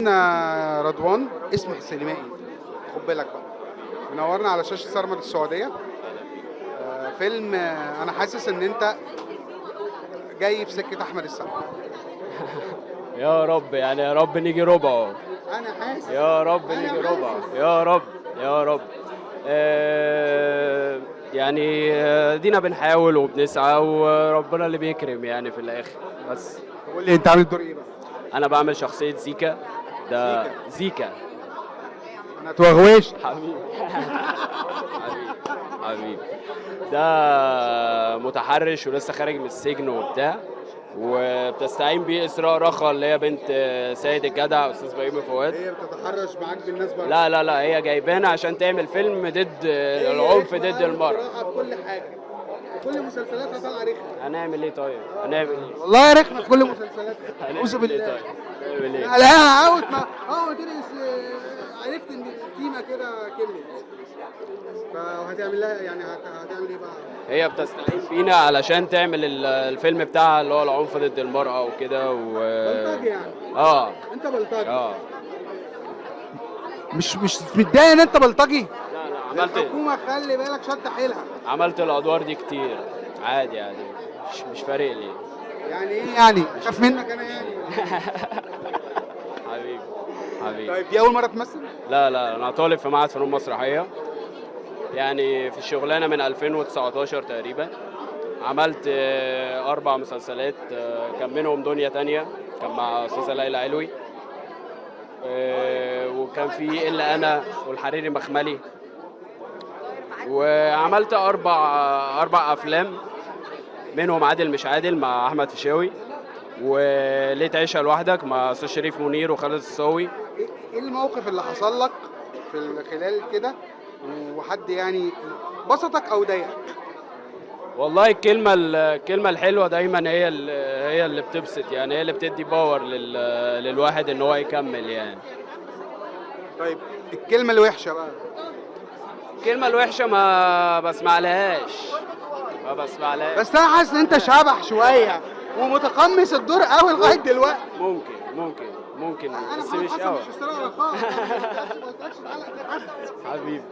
رضوان اسم سينمائي. خد بالك بقى، منورنا على شاشة سرمد السعودية. فيلم أنا حاسس إن أنت جاي في سكة أحمد السقا. يا رب يعني يا رب نيجي ربعه. أنا حاسس يا رب نيجي ربعه يا رب. يا رب. يعني دينا بنحاول وبنسعى وربنا اللي بيكرم يعني في الاخر بس. قول لي أنت عامل دور إيه بقى؟ انا بعمل شخصية زيكا. ده زيكا. أنا توغويش. حبيبي. حبيبي. حبيبي. ده متحرش ولسه خارج من السجن وبتاع، وبتستعين بيه اسراء رخا اللي هي بنت سيد الجدع استاذ بيومي فؤاد. هي بتتحرش معاك بالناس بره؟ لا لا لا، هي جايبانا عشان تعمل فيلم ضد العنف ضد المرأة. في كل حاجة، في كل مسلسلاتها طالعة رخمة. هنعمل ايه طيب؟ هنعمل ايه؟ والله رخمة في كل مسلسلاتها. أعوذ هنعمل ايه بالله. طيب؟ هنعمل ايه؟ لا أوت ما عرفت إن التيمة كده كملت. فهتعمل لها يعني هتعمل إيه بقى؟ هي بتستعين بينا علشان تعمل الفيلم بتاعها اللي هو العنف ضد المرأة وكده بلطجي يعني. أنت بلطجي. مش متضايق إن أنت بلطجي؟ لا لا، عملت الحكومة خلي بالك شد حيلها. عملت الادوار دي كتير عادي عادي، مش فارق لي. يعني إيه يعني؟ خاف منك أنا يعني؟ حبيبي. حبيبي. طيب دي أول مرة تمثل؟ لا لا، انا طالب في معهد فنون مسرحيه، يعني في الشغلانه من 2019 تقريبا. عملت 4 مسلسلات، كان منهم دنيا تانية كان مع استاذه ليلى علوي، وكان في الا انا والحريري مخملي، وعملت اربع افلام منهم عادل مش عادل مع احمد فيشاوي، وليه تعيشها لوحدك مع استاذ شريف منير وخالد الصاوي. إيه الموقف اللي حصل لك في خلال كده وحد يعني بسطك أو ضايقك؟ والله الكلمة الحلوة دايما هي اللي بتبسط، يعني هي اللي بتدي باور للواحد ان هو يكمل يعني. طيب الكلمة الوحشة بقى؟ الكلمة الوحشة ما بسمعلهاش. بس أنا حاسس إن أنت شبح شوية ومتقمص الدور قوي لغاية دلوقتي. ممكن أنا بس مش حسب قوي. مش اشتراك رقم. حبيبي.